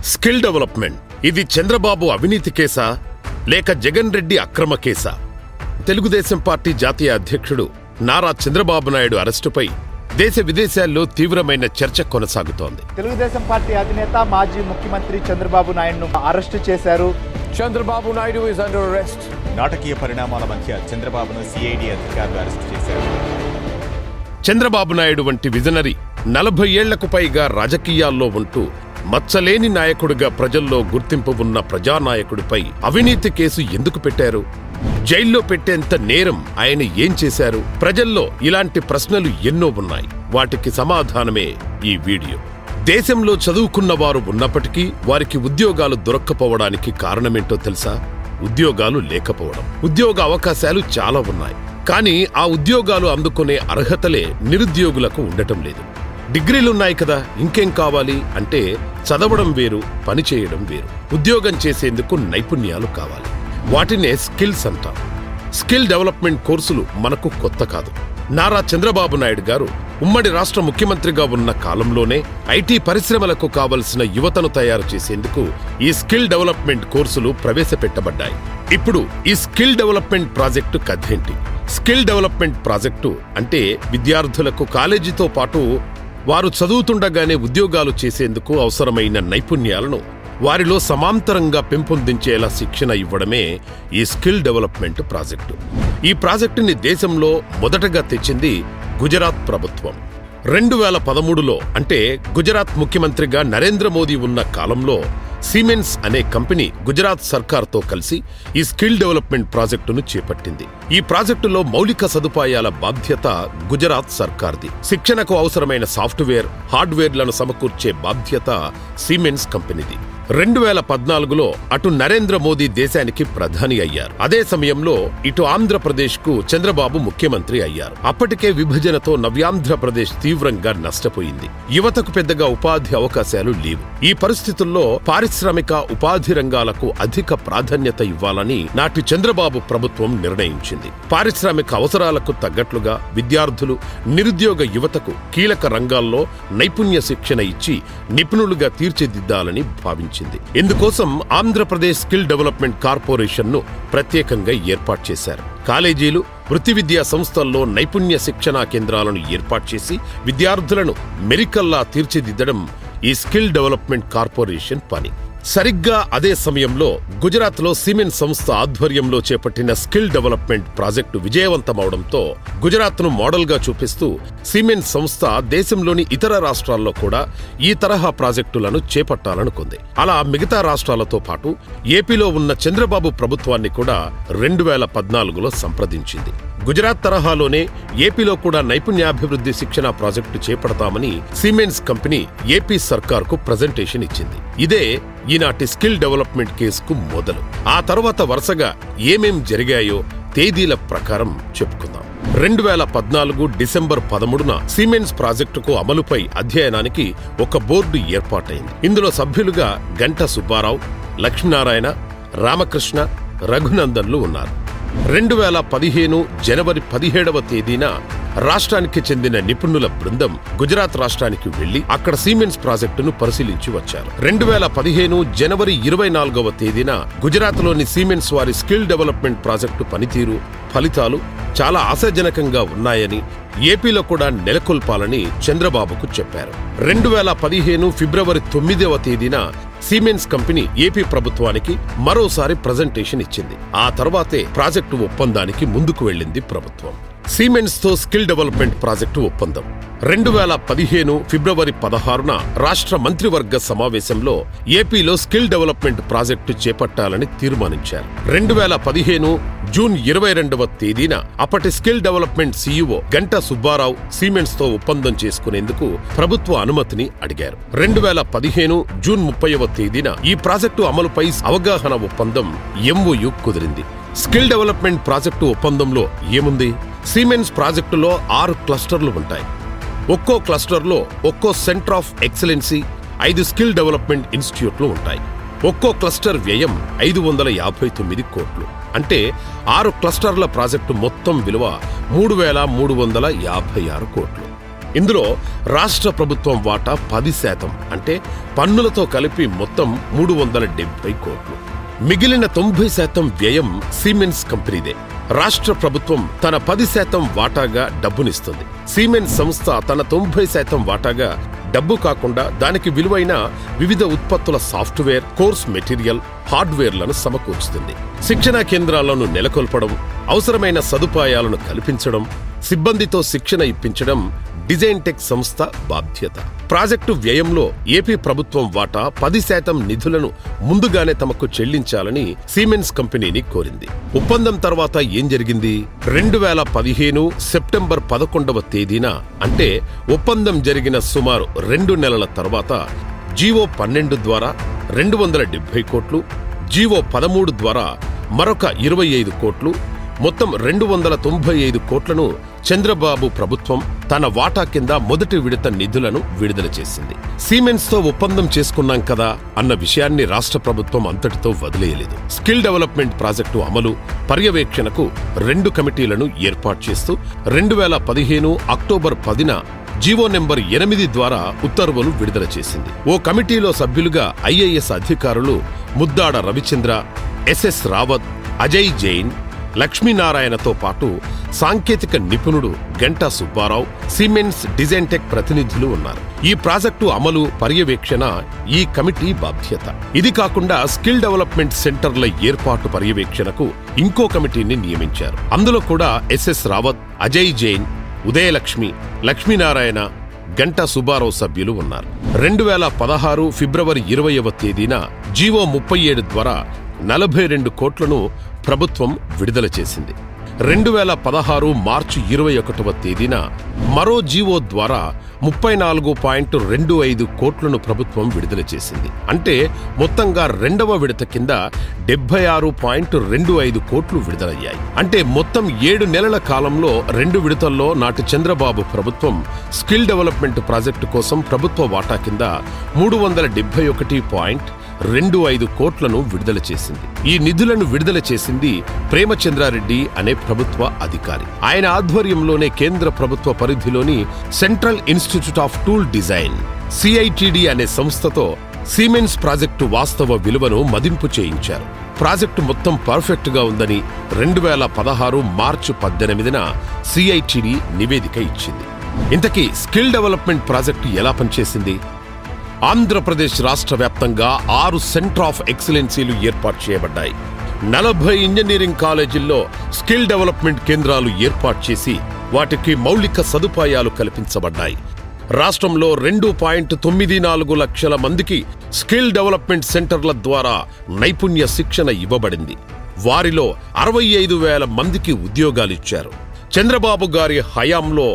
Skill development ఇది చంద్రబాబు అవినీతి కేసా లేక జగన్ రెడ్డి అక్రమ కేసా? తెలుగుదేశం పార్టీ జాతీయ అధ్యక్షుడు నారా చంద్రబాబు నాయుడు అరెస్టుపై దేశ విదేశాల్లో తీవ్రమైన చర్చ కొనసాగుతోంది. తెలుగుదేశం పార్టీ అధినేత మాజీ ముఖ్యమంత్రి చంద్రబాబు నాయుడును అరెస్టు చేశారు. Chandrababu Naidu is under arrest. నాటకీయ పరిణామాల మధ్య చంద్రబాబును సిఐడి అధికారులు అరెస్టు చేశారు. చంద్రబాబు నాయుడు వంటి విజనరీ 40 ఏళ్లకు పైగా రాజకీయాల్లో ఉంటూ మచ్చలేని నాయకుడిగా ప్రజల్లో గుర్తింపు ఉన్న ప్రజానాయకుడిపై అవినీతి కేసు ఎందుకు పెట్టారు? జైల్లో పెట్టేంత నేరం ఆయన ఏం చేశారు? ప్రజల్లో ఇలాంటి ప్రశ్నలు ఎన్నో ఉన్నాయి. వాటికి సమాధానమే ఈ వీడియో. దేశంలో చదువుకున్న వారు ఉన్నప్పటికీ వారికి ఉద్యోగాలు దొరక్కపోవడానికి కారణమేంటో తెలుసా? ఉద్యోగాలు లేకపోవడం. ఉద్యోగ అవకాశాలు చాలా ఉన్నాయి, కానీ ఆ ఉద్యోగాలు అందుకునే అర్హతలే నిరుద్యోగులకు ఉండటం లేదు. డిగ్రీలున్నాయి కదా, ఇంకేం కావాలి అంటే చదవడం వేరు, పని చేయడం వేరు. ఉద్యోగం చేసేందుకు నైపుణ్యాలు కావాలి. వాటినే స్కిల్స్ అంటాం. స్కిల్ డెవలప్మెంట్ కోర్సులు మనకు కొత్త కాదు. నారా చంద్రబాబు నాయుడు గారు ఉమ్మడి రాష్ట్ర ముఖ్యమంత్రిగా ఉన్న కాలంలోనే ఐటీ పరిశ్రమలకు కావలసిన యువతను తయారు చేసేందుకు ఈ స్కిల్ డెవలప్మెంట్ కోర్సులు ప్రవేశపెట్టబడ్డాయి. ఇప్పుడు ఈ స్కిల్ డెవలప్మెంట్ ప్రాజెక్టు కథేంటి? స్కిల్ డెవలప్మెంట్ ప్రాజెక్టు అంటే విద్యార్థులకు కాలేజీతో పాటు వారు చదువుతుండగానే ఉద్యోగాలు చేసేందుకు అవసరమైన నైపుణ్యాలను వారిలో సమాంతరంగా పెంపొందించేలా శిక్షణ ఇవ్వడమే ఈ స్కిల్ డెవలప్మెంట్ ప్రాజెక్టు. ఈ ప్రాజెక్టుని దేశంలో మొదటగా తెచ్చింది గుజరాత్ ప్రభుత్వం. 2013లో అంటే గుజరాత్ ముఖ్యమంత్రిగా నరేంద్ర మోదీ ఉన్న కాలంలో సిమెన్స్ అనే కంపెనీ గుజరాత్ సర్కార్తో కలిసి ఈ స్కిల్ డెవలప్మెంట్ ప్రాజెక్టును చేపట్టింది. ఈ ప్రాజెక్టులో మౌలిక సదుపాయాల బాధ్యత గుజరాత్ సర్కార్ది. శిక్షణకు అవసరమైన సాఫ్ట్వేర్, హార్డ్వేర్లను సమకూర్చే బాధ్యత సిమెన్స్ కంపెనీది. 2014లో అటు నరేంద్ర మోదీ దేశానికి ప్రధాని అయ్యారు. అదే సమయంలో ఇటు ఆంధ్రప్రదేశ్కు చంద్రబాబు ముఖ్యమంత్రి అయ్యారు. అప్పటికే విభజనతో నవ్యాంధ్రప్రదేశ్ తీవ్రంగా నష్టపోయింది. యువతకు పెద్దగా ఉపాధి అవకాశాలు లేవు. ఈ పరిస్థితుల్లో పారిశ్రామిక ఉపాధి రంగాలకు అధిక ప్రాధాన్యత ఇవ్వాలని నాటి చంద్రబాబు ప్రభుత్వం నిర్ణయించింది. పారిశ్రామిక అవసరాలకు తగ్గట్లుగా విద్యార్థులు, నిరుద్యోగ యువతకు కీలక రంగాల్లో నైపుణ్య శిక్షణ ఇచ్చి నిపుణులుగా తీర్చిదిద్దాలని భావించింది. ఇందుకోసం ఆంధ్రప్రదేశ్ స్కిల్ డెవలప్మెంట్ కార్పొరేషన్ ను ప్రత్యేకంగా ఏర్పాటు చేశారు. కాలేజీలు, వృత్తి విద్యా సంస్థల్లో నైపుణ్య శిక్షణా కేంద్రాలను ఏర్పాటు చేసి విద్యార్థులను మెరికల్లా తీర్చిదిద్దడం ఈ స్కిల్ డెవలప్మెంట్ కార్పొరేషన్ పని. సరిగ్గా అదే సమయంలో గుజరాత్లో సిమెన్స్ సంస్థ ఆధ్వర్యంలో చేపట్టిన స్కిల్ డెవలప్మెంట్ ప్రాజెక్టు విజయవంతమవడంతో గుజరాత్ను మోడల్గా చూపిస్తూ సిమెన్స్ సంస్థ దేశంలోని ఇతర రాష్ట్రాల్లో కూడా ఈ తరహా ప్రాజెక్టులను చేపట్టాలనుకుంది. అలా మిగతా రాష్ట్రాలతో పాటు ఏపీలో ఉన్న చంద్రబాబు ప్రభుత్వాన్ని కూడా 2014లో సంప్రదించింది. గుజరాత్ తరహాలోనే ఏపీలో కూడా నైపుణ్యాభివృద్ధి శిక్షణ ప్రాజెక్టు చేపడతామని సిమెన్స్ కంపెనీ ఏపీ సర్కార్కు ప్రజెంటేషన్ ఇచ్చింది. ఇదే ఈనాటి స్కిల్ డెవలప్మెంట్ కేసుకు మొదలు. ఆ తర్వాత వరుసగా ఏమేం జరిగాయో తేదీల ప్రకారం చెప్పుకుందాం. 2014 డిసెంబర్ 13న సిమెన్స్ ప్రాజెక్టుకు అమలుపై అధ్యయనానికి ఒక బోర్డు ఏర్పాటైంది. ఇందులో సభ్యులుగా గంట సుబ్బారావు, లక్ష్మీనారాయణ, రామకృష్ణ, రఘునందన్లు ఉన్నారు. 2015 జనవరి 17వ తేదీన రాష్ట్రానికి చెందిన నిపుణుల బృందం గుజరాత్ రాష్ట్రానికి వెళ్లి అక్కడ సిమెన్స్ ప్రాజెక్టును పరిశీలించి వచ్చారు. 2015 జనవరి 24వ తేదీన గుజరాత్లోని సిమెన్స్ వారి స్కిల్ డెవలప్మెంట్ ప్రాజెక్టు పనితీరు, ఫలితాలు చాలా ఆశాజనకంగా ఉన్నాయని, ఏపీలో కూడా నెలకొల్పాలని చంద్రబాబుకు చెప్పారు. 2015 ఫిబ్రవరి 9వ తేదీన సిమెన్స్ కంపెనీ ఏపీ ప్రభుత్వానికి మరోసారి ప్రజెంటేషన్ ఇచ్చింది. ఆ తర్వాతే ప్రాజెక్టు ఒప్పందానికి ముందుకు వెళ్లింది ప్రభుత్వం. సిమెన్స్ తో స్కిల్ డెవలప్మెంట్ ప్రాజెక్టు ఒప్పందం 2015 ఫిబ్రవరి 16న రాష్ట్ర మంత్రివర్గ సమావేశంలో ఏపీలో స్కిల్ డెవలప్మెంట్ ప్రాజెక్టు చేపట్టాలని తీర్మానించారు. 2015 జూన్ 22వ తేదీన అప్పటి స్కిల్ డెవలప్మెంట్ సీఈఓ గంట సుబ్బారావు సిమెన్స్ తో ఒప్పందం చేసుకునేందుకు ప్రభుత్వ అనుమతిని అడిగారు. 2015 జూన్ 30వ తేదీన ఈ ప్రాజెక్టు అమలుపై అవగాహన ఒప్పందం ఎంఓయు కుదిరింది. స్కిల్ డెవలప్మెంట్ ప్రాజెక్టు ఒప్పందంలో ఏముంది? సిమెన్స్ ప్రాజెక్టులో 6 క్లస్టర్లు ఉంటాయి. ఒక్కో క్లస్టర్లో ఒక్కో centre of excellency, 5 skill development ఇన్స్టిట్యూట్లు ఉంటాయి. ఒక్కో క్లస్టర్ వ్యయం 559 కోట్లు. అంటే 6 క్లస్టర్ల ప్రాజెక్టు మొత్తం విలువ 3356 కోట్లు. ఇందులో రాష్ట్ర ప్రభుత్వం వాటా 10%, అంటే పన్నులతో కలిపి మొత్తం 370 కోట్లు. మిగిలిన 90% వ్యయం సిమెన్స్ కంపెనీదే. రాష్ట్ర ప్రభుత్వం తన 10% వాటాగా డబ్బునిస్తుంది. సిమెన్స్ సంస్థ తన 90% వాటాగా డబ్బు కాకుండా దానికి విలువైన వివిధ ఉత్పత్తుల సాఫ్ట్వేర్, కోర్స్ మెటీరియల్, హార్డ్వేర్లను సమకూర్చుతుంది. శిక్షణా కేంద్రాలను నెలకొల్పడం, అవసరమైన సదుపాయాలను కల్పించడం, సిబ్బందితో శిక్షణ ఇప్పించడం డిజైన్ టెక్ సంస్థ బాధ్యత. ప్రాజెక్టు వ్యయంలో ఏపీ ప్రభుత్వం వాటా 10% నిధులను ముందుగానే తమకు చెల్లించాలని సిమెన్స్ కంపెనీని కోరింది. ఒప్పందం తర్వాత ఏం జరిగింది? 2015 సెప్టెంబర్ 11వ తేదీన, అంటే ఒప్పందం జరిగిన సుమారు 2 నెలల తర్వాత జీవో 12 ద్వారా 270 కోట్లు, జీవో 13 ద్వారా మరొక 25 కోట్లు, మొత్తం 295 కోట్లను చంద్రబాబు ప్రభుత్వం తన వాటా కింద మొదటి విడత నిధులను విడుదల చేసింది. సిమెన్స్తో ఒప్పందం చేసుకున్నాం కదా అన్న విషయాన్ని రాష్ట్ర ప్రభుత్వం అంతటితో వదిలేయలేదు. స్కిల్ డెవలప్మెంట్ ప్రాజెక్టు అమలు, పర్యవేక్షణకు 2 కమిటీలను ఏర్పాటు చేస్తూ 2015 అక్టోబర్ 10న జీవో నెంబర్ 8 ద్వారా ఉత్తర్వులు విడుదల చేసింది. ఓ కమిటీలో సభ్యులుగా ఐఏఎస్ అధికారులు ముద్దాడ రవిచంద్ర, ఎస్ఎస్ రావత్, అజయ్ జైన్, లక్ష్మీనారాయణతో పాటు సాంకేతిక నిపుణుడు Ganta Subbarao, siemens design tech ప్రతినిధులు ఉన్నారు. ఈ ప్రాజెక్టు అమలు, పర్యవేక్షణ ఈ కమిటీ బాధ్యత. ఇది కాకుండా స్కిల్ డెవలప్మెంట్ సెంటర్ల ఏర్పాటు పర్యవేక్షణకు ఇంకో కమిటీని నియమించారు. అందులో కూడా ఎస్ఎస్ రావత్, అజయ్ జైన్, ఉదయలక్ష్మి, లక్ష్మీనారాయణ, గంటా సుబ్బారావు సభ్యులు ఉన్నారు. 2016 ఫిబ్రవరి 20వ తేదీన జీవో 37 ద్వారా 42 కోట్లను ప్రభుత్వం విడుదల చేసింది. 2016 మార్చి 21వ తేదీన మరో జీవో ద్వారా 34.25 కోట్లను ప్రభుత్వం విడుదల చేసింది. అంటే మొత్తంగా 2వ విడత కింద 76.25 కోట్లు విడుదలయ్యాయి. అంటే మొత్తం 7 నెలల కాలంలో 2 విడతల్లో నాటి చంద్రబాబు ప్రభుత్వం స్కిల్ డెవలప్మెంట్ ప్రాజెక్టు కోసం ప్రభుత్వ వాటా కింద 371.25 కోట్లను విడుదల చేసింది. ఈ నిధులను విడుదల చేసింది ప్రేమచంద్రారెడ్డి అనే ప్రభుత్వ అధికారి. ఆయన ఆధ్వర్యంలోనే కేంద్ర ప్రభుత్వ పరిధిలోని central institute of tool design CITD అనే సంస్థతో సిమెన్స్ ప్రాజెక్టు వాస్తవ విలువను మదింపు చేయించారు. ప్రాజెక్టు మొత్తం పర్ఫెక్ట్ గా ఉందని 2016 మార్చి 18న CITD నివేదిక ఇచ్చింది. ఇంతకీ స్కిల్ డెవలప్మెంట్ ప్రాజెక్టు ఎలా పనిచేసింది? ఆంధ్రప్రదేశ్ రాష్ట్ర వ్యాప్తంగా 6 సెంటర్ ఆఫ్ ఎక్సలెన్సీలు ఏర్పాటు చేయబడ్డాయి. 40 ఇంజనీరింగ్ కాలేజీల్లో స్కిల్ డెవలప్మెంట్ కేంద్రాలు ఏర్పాటు చేసి వాటికి మౌలిక సదుపాయాలు కల్పించబడ్డాయి. రాష్ట్రంలో 2.94 లక్షల మందికి స్కిల్ డెవలప్మెంట్ సెంటర్ల ద్వారా నైపుణ్య శిక్షణ ఇవ్వబడింది. వారిలో 65,000 మందికి ఉద్యోగాలిచ్చారు. చంద్రబాబు గారి హయాంలో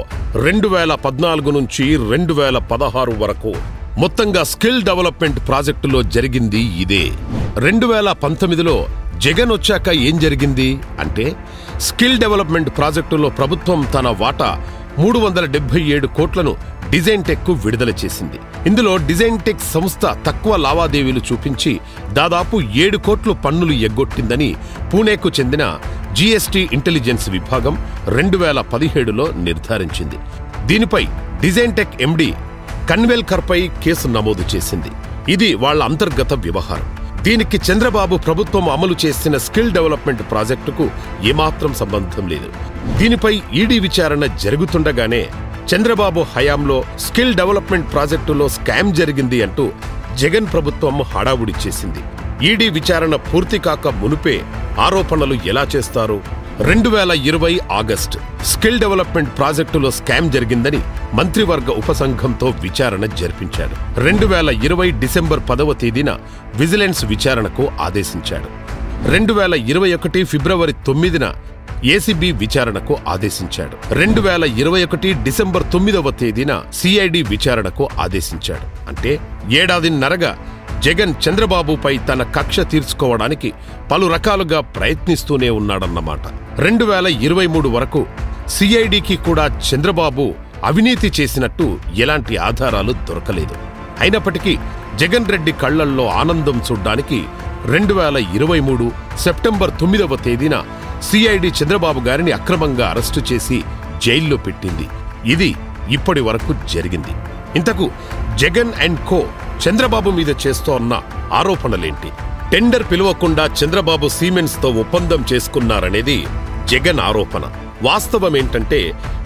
2014 నుంచి 2016 వరకు మొత్తంగా స్కిల్ డెవలప్మెంట్ ప్రాజెక్టులో జరిగింది ఇదే. 2019లో జగన్ వచ్చాక ఏం జరిగింది అంటే, స్కిల్ డెవలప్మెంట్ ప్రాజెక్టులో ప్రభుత్వం తన వాటా 377 కోట్లను డిజైన్ టెక్ విడుదల చేసింది. ఇందులో డిజైన్ టెక్ సంస్థ తక్కువ లావాదేవీలు చూపించి దాదాపు 7 కోట్లు పన్నులు ఎగ్గొట్టిందని పూణేకు చెందిన GST ఇంటెలిజెన్స్ విభాగం 2017లో నిర్ధారించింది. దీనిపై డిజైన్ టెక్ MD కన్వెల్కర్పై కేసు నమోదు చేసింది. ఇది వాళ్ల అంతర్గత వ్యవహారం. దీనికి చంద్రబాబు ప్రభుత్వం అమలు చేసిన స్కిల్ డెవలప్మెంట్ ప్రాజెక్టుకు ఏమాత్రం సంబంధం లేదు. దీనిపై ఈడీ విచారణ జరుగుతుండగానే చంద్రబాబు హయాంలో స్కిల్ డెవలప్మెంట్ ప్రాజెక్టులో స్కామ్ జరిగింది అంటూ జగన్ ప్రభుత్వం హడావుడి చేసింది. ఈడీ విచారణ పూర్తి కాక మునుపే ఆరోపణలు ఎలా చేస్తారు? 2020 ఆగస్టు స్కిల్ డెవలప్మెంట్ ప్రాజెక్టులో స్కామ్ జరిగిందని మంత్రివర్గ ఉపసంఘంతో విచారణ జరిపించాడు. 2020 డిసెంబర్ 10వ తేదీన విజిలెన్స్ విచారణకు ఆదేశించాడు. 2021 ఫిబ్రవరి 9న ACB విచారణకు ఆదేశించాడు. 2021 డిసెంబర్ 9వ తేదీన CID విచారణకు ఆదేశించాడు. అంటే ఏడాదిన్నరగా జగన్ చంద్రబాబుపై తన కక్ష తీర్చుకోవడానికి పలు రకాలుగా ప్రయత్నిస్తూనే ఉన్నాడన్నమాట. 2023 వరకు CIDకి కూడా చంద్రబాబు అవినీతి చేసినట్టు ఎలాంటి ఆధారాలు దొరకలేదు. అయినప్పటికీ జగన్ రెడ్డి కళ్లల్లో ఆనందం చూడ్డానికి 2023 సెప్టెంబర్ 9వ తేదీన CID చంద్రబాబు గారిని అక్రమంగా అరెస్టు చేసి జైల్లో పెట్టింది. ఇది ఇప్పటి వరకు జరిగింది. ఇంతకు జగన్ అండ్ కో చంద్రబాబు మీద చేస్తోన్న ఆరోపణలేంటి? టెండర్ పిలువకుండా చంద్రబాబు సిమెంట్స్ తో ఒప్పందం చేసుకున్నారనేది జగన్ ఆరోపణ. వాస్తవమేంటంటే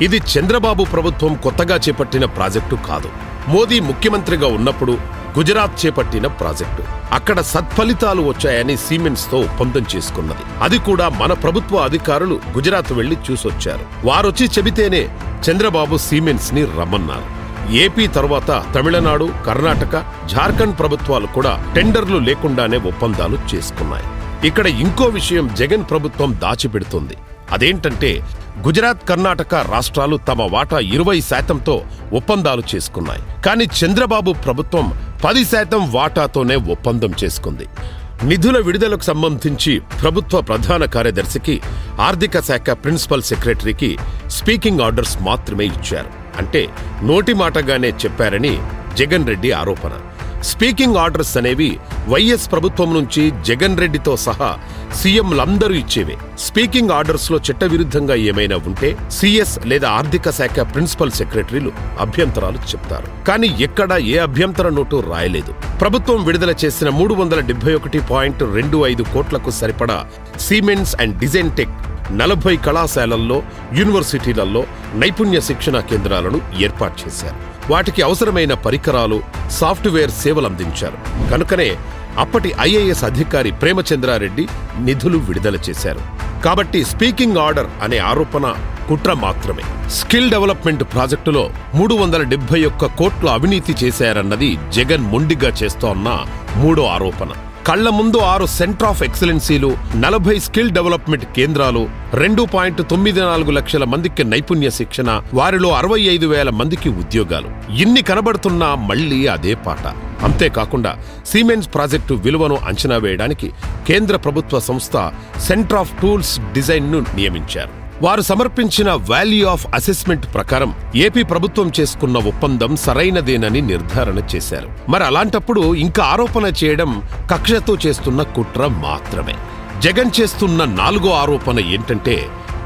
ఇది చంద్రబాబు ప్రభుత్వం కొత్తగా చేపట్టిన ప్రాజెక్టు కాదు. మోదీ ముఖ్యమంత్రిగా ఉన్నప్పుడు గుజరాత్ చేపట్టిన ప్రాజెక్టు. అక్కడ సత్ఫలితాలు వచ్చాయని సిమెంట్స్ తో ఒప్పందం చేసుకున్నది. అది కూడా మన ప్రభుత్వ అధికారులు గుజరాత్ వెళ్లి చూసొచ్చారు. వారొచ్చి చెబితేనే చంద్రబాబు సిమెంట్స్ ని రమ్మన్నారు. ఏపీ తర్వాత తమిళనాడు, కర్ణాటక, ఝార్ఖండ్ ప్రభుత్వాలు కూడా టెండర్లు లేకుండానే ఒప్పందాలు చేసుకున్నాయి. ఇక్కడ ఇంకో విషయం జగన్ ప్రభుత్వం దాచిపెడుతుంది. అదేంటంటే గుజరాత్, కర్ణాటక రాష్ట్రాలు తమ వాటా 20%తో ఒప్పందాలు చేసుకున్నాయి. కానీ చంద్రబాబు ప్రభుత్వం 10% వాటాతోనే ఒప్పందం చేసుకుంది. నిధుల విడుదలకు సంబంధించి ప్రభుత్వ ప్రధాన కార్యదర్శికి, ఆర్థిక శాఖ ప్రిన్సిపల్ సెక్రటరీకి స్పీకింగ్ ఆర్డర్స్ మాత్రమే ఇచ్చారు. అంటే నోటి మాటగానే చెప్పారని జగన్ రెడ్డి ఆరోపణ. స్పీకింగ్ ఆర్డర్స్ అనేవి వైఎస్ ప్రభుత్వం నుంచి జగన్ రెడ్డితో సహా సీఎంలందరూ ఇచ్చేవే. స్పీకింగ్ ఆర్డర్స్ లో చట్టవిరుద్ధంగా ఏమైనా ఉంటే సీఎస్ లేదా ఆర్థిక శాఖ ప్రిన్సిపల్ సెక్రటరీలు అభ్యంతరాలు చెప్తారు. కానీ ఎక్కడా ఏ అభ్యంతర నోటు రాయలేదు. ప్రభుత్వం విడుదల చేసిన 371.25 కోట్లకు సరిపడా సిమెంట్స్ అండ్ డిజైన్ టెక్ 40 కళాశాలల్లో, యూనివర్సిటీలలో నైపుణ్య శిక్షణా కేంద్రాలను ఏర్పాటు చేశారు. వాటికి అవసరమైన పరికరాలు, సాఫ్ట్వేర్ సేవలందించారు. కనుకనే అప్పటి ఐఏఎస్ అధికారి ప్రేమచంద్రారెడ్డి నిధులు విడుదల చేశారు. కాబట్టి స్పీకింగ్ ఆర్డర్ అనే ఆరోపణ కుట్ర మాత్రమే. స్కిల్ డెవలప్మెంట్ ప్రాజెక్టులో 371 కోట్ల అవినీతి చేశారన్నది జగన్ మొండిగా చేస్తోన్న మూడో ఆరోపణ. కళ్ల ముందు 6 సెంటర్ ఆఫ్ ఎక్సలెన్సీలు, 40 స్కిల్ డెవలప్మెంట్ కేంద్రాలు, 2.94 లక్షల మందికి నైపుణ్య శిక్షణ, వారిలో 65,000 మందికి ఉద్యోగాలు. ఇన్ని కనబడుతున్నా మళ్లీ అదే పాట. అంతేకాకుండా సిమెంట్స్ ప్రాజెక్టు విలువను అంచనా వేయడానికి కేంద్ర ప్రభుత్వ సంస్థ సెంటర్ ఆఫ్ టూల్స్ డిజైన్ ను నియమించారు. వారు సమర్పించిన వాల్యూ ఆఫ్ అసెస్మెంట్ ప్రకారం ఏపీ ప్రభుత్వం చేసుకున్న ఒప్పందం సరైనదేనని నిర్ధారణ చేశారు. మరి అలాంటప్పుడు ఇంకా ఆరోపణ చేయడం కక్షతో చేస్తున్న కుట్ర మాత్రమే. జగన్ చేస్తున్న 4వ ఆరోపణ ఏంటంటే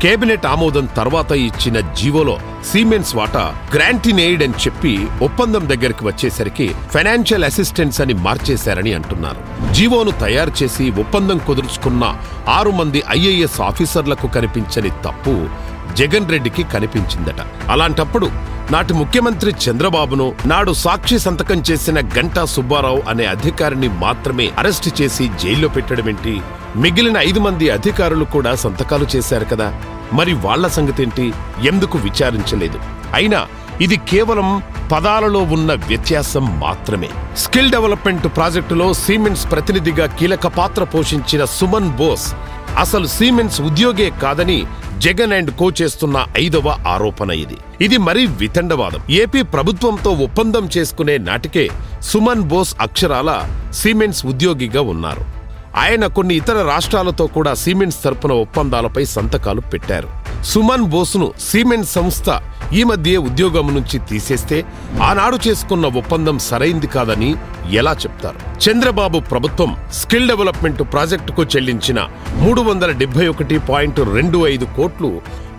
కేబినెట్ ఆమోదం తర్వాత ఇచ్చిన జీవోలో సిమెంట్స్ వాటా గ్రాంట్ ఇన్ ఎయిడ్ అని చెప్పి ఒప్పందం దగ్గరికి వచ్చేసరికి ఫైనాన్షియల్ అసిస్టెన్స్ అని మార్చేశారని అంటున్నారు. జీవోను తయారు చేసి ఒప్పందం కుదుర్చుకున్న 6 మంది ఐఏఎస్ ఆఫీసర్లకు కనిపించని తప్పు జగన్ రెడ్డికి కనిపించిందట. అలాంటప్పుడు నాటి ముఖ్యమంత్రి చంద్రబాబును, నాడు సాక్షి సంతకం చేసిన గంటా సుబ్బారావు అనే అధికారిని మాత్రమే అరెస్టు చేసి జైల్లో పెట్టడమేంటి? మిగిలిన 5 మంది అధికారులు కూడా సంతకాలు చేశారు కదా. మరి వాళ్ల సంగతేంటి? ఎందుకు విచారించలేదు? అయినా ఇది కేవలం పదాలలో ఉన్న వ్యత్యాసం మాత్రమే. స్కిల్ డెవలప్మెంట్ ప్రాజెక్టులో సిమెంట్స్ ప్రతినిధిగా కీలక పాత్ర పోషించిన సుమన్ బోస్ అసలు సిమెంట్స్ ఉద్యోగే కాదని జగన్ అండ్ కో చేస్తున్న 5వ ఆరోపణ ఇది. ఇది మరీ వితండవాదం. ఏపీ ప్రభుత్వంతో ఒప్పందం చేసుకునే నాటికే సుమన్ బోస్ అక్షరాల సిమెంట్స్ ఉద్యోగిగా ఉన్నారు. ఆయన కొన్ని ఇతర రాష్ట్రాలతో కూడా సిమెంట్స్ తరపున ఒప్పందాలపై సంతకాలు పెట్టారు. సుమన్ బోస్ను సిమెంట్స్ సంస్థ ఈ మధ్య ఉద్యోగం నుంచి తీసేస్తే ఆనాడు చేసుకున్న ఒప్పందం సరైంది కాదని ఎలా చెప్తారు? చంద్రబాబు ప్రభుత్వం స్కిల్ డెవలప్మెంట్ ప్రాజెక్టుకు చెల్లించిన 371.25 కోట్లు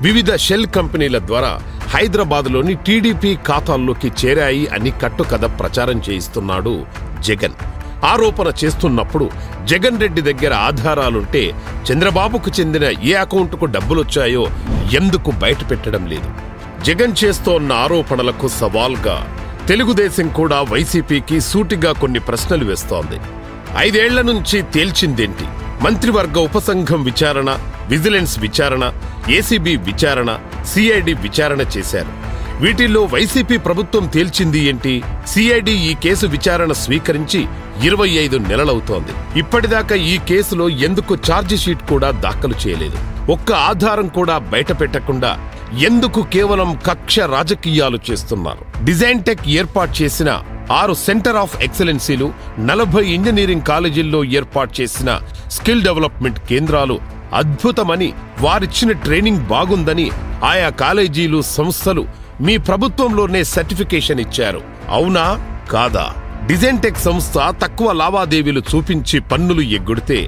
వివిధ షెల్ కంపెనీల ద్వారా హైదరాబాద్లోని టీడీపీ ఖాతాల్లోకి చేరాయి అని కట్టుకథ ప్రచారం చేయిస్తున్నాడు జగన్. ఆరోపణ చేస్తున్నప్పుడు జగన్ రెడ్డి దగ్గర ఆధారాలుంటే చంద్రబాబుకు చెందిన ఏ అకౌంటుకు డబ్బులొచ్చాయో ఎందుకు బయట పెట్టడం లేదు? జగన్ చేస్తోన్న ఆరోపణలకు సవాల్గా తెలుగుదేశం కూడా వైసీపీకి సూటిగా కొన్ని ప్రశ్నలు వేస్తోంది. 5 ఏళ్ల నుంచి తేల్చిందేంటి? మంత్రివర్గ ఉపసంఘం విచారణ, విజిలెన్స్ విచారణ, ఏసీబీ విచారణ, సిఐడి విచారణ చేశారు. వీటిల్లో వైసీపీ ప్రభుత్వం తేల్చింది ఏంటి? సిఐడి ఈ కేసు విచారణ స్వీకరించి 25 నెలలవుతోంది. ఇప్పటిదాకా ఈ కేసులో ఎందుకు ఛార్జిషీట్ కూడా దాఖలు చేయలేదు? ఒక్క ఆధారం కూడా బయట పెట్టకుండా ఎందుకు కేవలం కక్ష రాజకీయాలు చేస్తున్నారు? డిజైన్ టెక్ ఏర్పాటు చేసిన 6 సెంటర్ ఆఫ్ ఎక్సలెన్సీలు, 40 ఇంజనీరింగ్ కాలేజీల్లో ఏర్పాటు చేసిన స్కిల్ డెవలప్మెంట్ కేంద్రాలు అద్భుతమని, వారిచ్చిన ట్రైనింగ్ బాగుందని ఆయా కాలేజీలు, సంస్థలు మీ ప్రభుత్వంలోనే సర్టిఫికేషన్ ఇచ్చారు. అవునా కాదా? డిజైన్ టెక్ సంస్థ తక్కువ లావాదేవీలు చూపించి పన్నులు ఎగ్గొడితే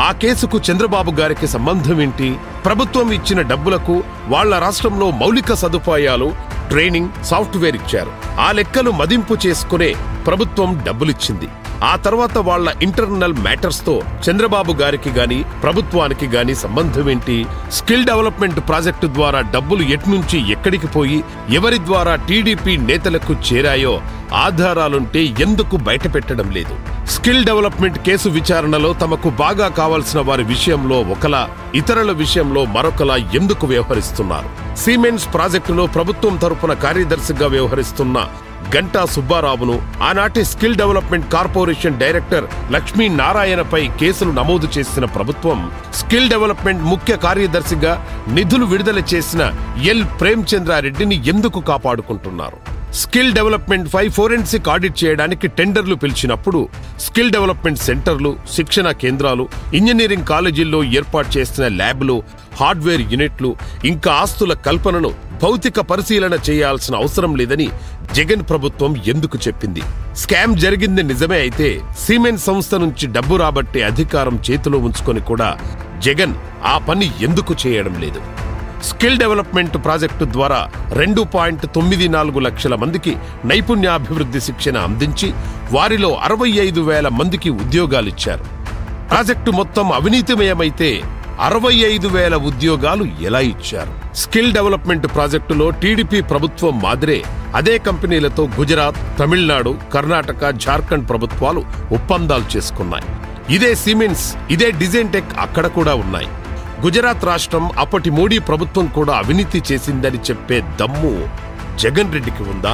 ఆ కేసుకు చంద్రబాబు గారికి సంబంధమేంటి? ప్రభుత్వం ఇచ్చిన డబ్బులకు, వాళ్ల రాష్ట్రంలో మౌలిక సదుపాయాలు, ట్రైనింగ్, సాఫ్ట్వేర్ ఇచ్చారు. ఆ లెక్కలు మదింపు చేసుకునే ప్రభుత్వం డబ్బులిచ్చింది. ఆ తర్వాత వాళ్ల ఇంటర్నల్ మ్యాటర్స్ తో చంద్రబాబు గారికి గాని ప్రభుత్వానికి గాని సంబంధం ఏంటి? స్కిల్ డెవలప్మెంట్ ప్రాజెక్టు ద్వారా డబ్బులు ఎట్నుంచి ఎక్కడికి పోయి ఎవరి ద్వారా టీడీపీ నేతలకు చేరాయో ఆధారాలుంటే ఎందుకు బయటపెట్టడం లేదు? స్కిల్ డెవలప్మెంట్ కేసు విచారణలో తమకు బాగా కావాల్సిన వారి విషయంలో ఒకలా, ఇతరుల విషయంలో మరొకలా ఎందుకు వ్యవహరిస్తున్నారు? సిమెన్స్ ప్రాజెక్టులో ప్రభుత్వం తరపున కార్యదర్శిగా వ్యవహరిస్తున్న గంటా సుబ్బారావును ఆనాటి skill development corporation director Lakshmi నారాయణపై కేసులు నమోదు చేసిన ప్రభుత్వం స్కిల్ డెవలప్మెంట్ ముఖ్య కార్యదర్శిగా నిధులు విడుదల చేసిన ఎల్ ప్రేమచంద్రారెడ్డిని ఎందుకు కాపాడుకుంటున్నారు? స్కిల్ డెవలప్మెంట్ పై ఫోరెన్సిక్ ఆడిట్ చేయడానికి టెండర్లు పిలిచినప్పుడు స్కిల్ డెవలప్మెంట్ సెంటర్లు, శిక్షణ కేంద్రాలు, ఇంజనీరింగ్ కాలేజీల్లో ఏర్పాటు చేసిన ల్యాబ్లు, హార్డ్వేర్ యూనిట్లు, ఇంకా ఆస్తుల కల్పనను భౌతిక పరిశీలన చేయాల్సిన అవసరం లేదని జగన్ ప్రభుత్వం ఎందుకు చెప్పింది? స్కామ్ జరిగింది నిజమే అయితే సిమెన్స్ సంస్థ నుంచి డబ్బు రాబట్టే అధికారం చేతిలో ఉంచుకొని కూడా జగన్ ఆ పని ఎందుకు చేయడం లేదు? స్కిల్ డెవలప్మెంట్ ప్రాజెక్టు ద్వారా 2.94 లక్షల మందికి నైపుణ్యాభివృద్ధి శిక్షణ అందించి వారిలో 65,000 మందికి ఉద్యోగాలిచ్చారు. ప్రాజెక్టు మొత్తం అవినీతిమయమైతే 65,000 ఉద్యోగాలు ఎలా ఇచ్చారు? స్కిల్ డెవలప్మెంట్ ప్రాజెక్టులో టీడీపీ ప్రభుత్వం మాదిరే అదే కంపెనీలతో గుజరాత్, తమిళనాడు, కర్ణాటక, జార్ఖండ్ ప్రభుత్వాలు ఒప్పందాలు చేసుకున్నాయి. ఇదే సిమెన్స్, ఇదే డిజైన్ టెక్ అక్కడ కూడా ఉన్నాయి. గుజరాత్ రాష్ట్రం అప్పటి మోడీ ప్రభుత్వం కూడా అవినీతి చేసిందని చెప్పే దమ్ము జగన్ రెడ్డికి ఉందా?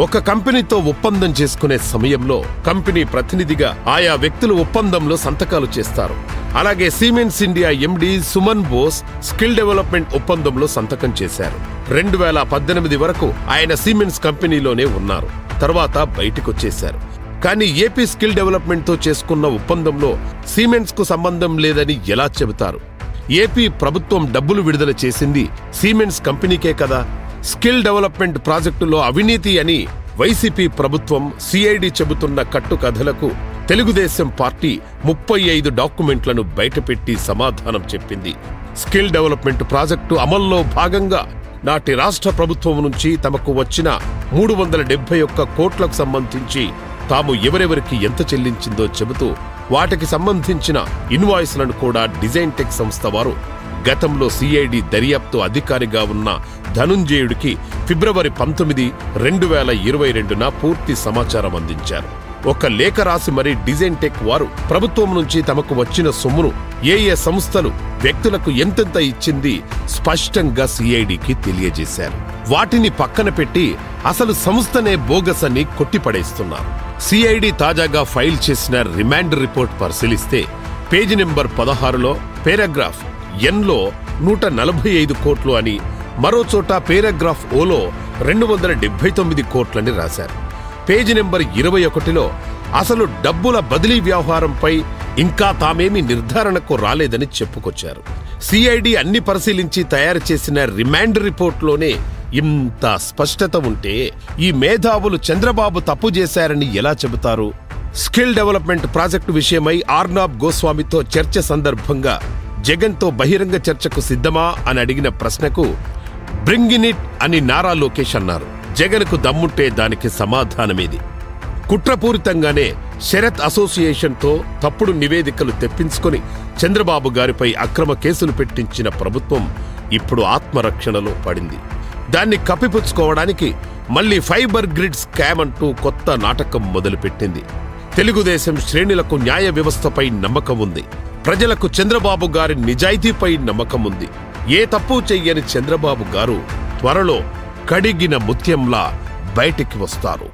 ఒక కంపెనీతో ఒప్పందం చేసుకునే సమయంలో కంపెనీ ప్రతినిధిగా ఆయా వ్యక్తులు ఒప్పందంలో సంతకాలు చేస్తారు. అలాగే Siemens India MD Suman Bose skill development ఒప్పందంలో సంతకం చేశారు. 2018 వరకు ఆయన సిమెన్స్ కంపెనీలోనే ఉన్నారు. తర్వాత బయటకొచ్చేశారు. కానీ ఏపీ స్కిల్ డెవలప్మెంట్ తో చేసుకున్న ఒప్పందంలో సిమెన్స్ కు సంబంధం లేదని ఎలా చెబుతారు? ఏపీ ప్రభుత్వం డబ్బులు విడుదల చేసింది సిమెన్స్ కంపెనీకే కదా. స్కిల్ డెవలప్మెంట్ ప్రాజెక్టులో అవినీతి అని వైసీపీ ప్రభుత్వం, సిఐడి చెబుతున్న కట్టుకథలకు తెలుగుదేశం పార్టీ 35 డాక్యుమెంట్లను బయటపెట్టి సమాధానం చెప్పింది. స్కిల్ డెవలప్మెంట్ ప్రాజెక్టు అమల్లో భాగంగా నాటి రాష్ట్ర ప్రభుత్వం నుంచి తమకు వచ్చిన 371 కోట్లకు సంబంధించి తాము ఎవరెవరికి ఎంత చెల్లించిందో చెబుతూ వాటికి సంబంధించిన ఇన్వాయిస్లను కూడా డిజైన్ టెక్ సంస్థ వారు గతంలో సిఐడి దర్యాప్తు అధికారిగా ఉన్న ధనుంజయుడికి ఫిబ్రవరి 19, 2022న పూర్తి సమాచారం అందించారు. ఒక లేఖ రాసి మరీ డిజైన్ టెక్ వారు ప్రభుత్వం నుంచి తమకు వచ్చిన సొమ్మును ఏ సంస్థలు, వ్యక్తులకు ఎంతెంత ఇచ్చింది స్పష్టంగా సిఐడికి తెలియజేశారు. వాటిని పక్కన పెట్టి అసలు సంస్థనే బోగస్ అని కొట్టిపడేస్తున్నారు. సిఐడి తాజాగా ఫైల్ చేసిన రిమాండ్ రిపోర్ట్ పరిశీలిస్తే పేజీ నెంబర్ 16లో పారాగ్రాఫ్ ఎన్లో 145 కోట్లు అని, మరోచోట పారాగ్రాఫ్ ఓలో 279 కోట్లని రాశారు. పేజీ నెంబర్ 21లో అసలు డబ్బుల బదిలీ వ్యవహారంపై ఇంకా తామేమీ నిర్ధారణకు రాలేదని చెప్పుకొచ్చారు. సిఐడి అన్ని పరిశీలించి తయారు చేసిన రిమాండ్ రిపోర్ట్లోనే ఇంత స్పష్టత ఉంటే ఈ మేధావులు చంద్రబాబు తప్పు చేశారని ఎలా చెబుతారు? స్కిల్ డెవలప్మెంట్ ప్రాజెక్టు విషయమై ఆర్నాబ్ గోస్వామితో చర్చ సందర్భంగా జగన్తో బహిరంగ చర్చకు సిద్ధమా అని అడిగిన ప్రశ్నకు బ్రింగ్ ఇన్ ఇట్ అని నారా లోకేష్ అన్నారు. జగన్కు దమ్ముంటే దానికి సమాధానమేది. కుట్రపూరితంగానే శరత్ అసోసియేషన్తో తప్పుడు నివేదికలు తెప్పించుకొని చంద్రబాబు గారిపై అక్రమ కేసులు పెట్టించిన ప్రభుత్వం ఇప్పుడు ఆత్మరక్షణలో పడింది. దాన్ని కప్పిపుచ్చుకోవడానికి మళ్లీ ఫైబర్ గ్రిడ్ స్కామ్ అంటూ కొత్త నాటకం మొదలుపెట్టింది. తెలుగుదేశం శ్రేణులకు న్యాయ వ్యవస్థపై నమ్మకం ఉంది. ప్రజలకు చంద్రబాబు గారి నిజాయితీపై నమ్మకం ఉంది. ఏ తప్పు చెయ్యని చంద్రబాబు గారు త్వరలో కడిగిన ముత్యంలా బయటికి వస్తారు.